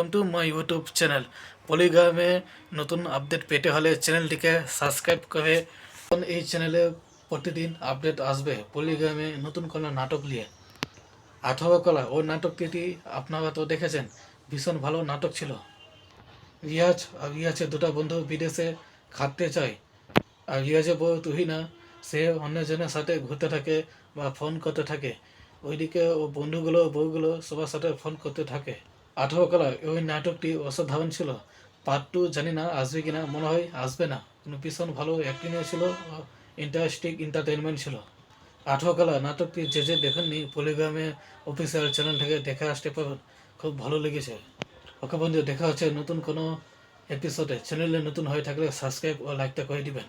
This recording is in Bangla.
Welcome to my YouTube channel. পলিগ্রামে নতুন আপডেট পেতে হলে চ্যানেলটিকে সাবস্ক্রাইব করে এই চ্যানেলে প্রতিদিন আপডেট আসবে পলিগ্রামে নতুন কোনো নাটক নিয়ে। 18 কলা ওই নাটকটি আপনারা তো দেখেছেন, ভীষণ ভালো নাটক ছিল। রিয়াজ আর রিয়াজের দুটো বন্ধু বিদেশে খাটতে চায়, আর রিয়াজের বউ তুহিনা সে অন্যজনের সাথে ঘুরতে থাকে বা ফোন করতে থাকে। ওইদিকে ও বউগুলো সবার সাথে ফোন করতে থাকে। 18 কলা ওই নাটকটি অসাধারণ ছিল। পার্ট 2 জানি না আসবে কিনা, মনে হয় আসবে না, কিন্তু ভীষণ ভালো অ্যাক্টিংও ছিল, ইন্টারেস্টিং এন্টারটেনমেন্ট ছিল। 18 কলা নাটকটি যে দেখেননি পলিগ্রামে অফিসিয়াল চ্যানেল থেকে দেখে আসতে পারেন, খুব ভালো লেগেছে। ওকে বন্ধু, দেখা হচ্ছে নতুন কোনো এপিসোডে। চ্যানেলে নতুন হয়ে থাকলে সাবস্ক্রাইব ও লাইকটা করে দিবেন।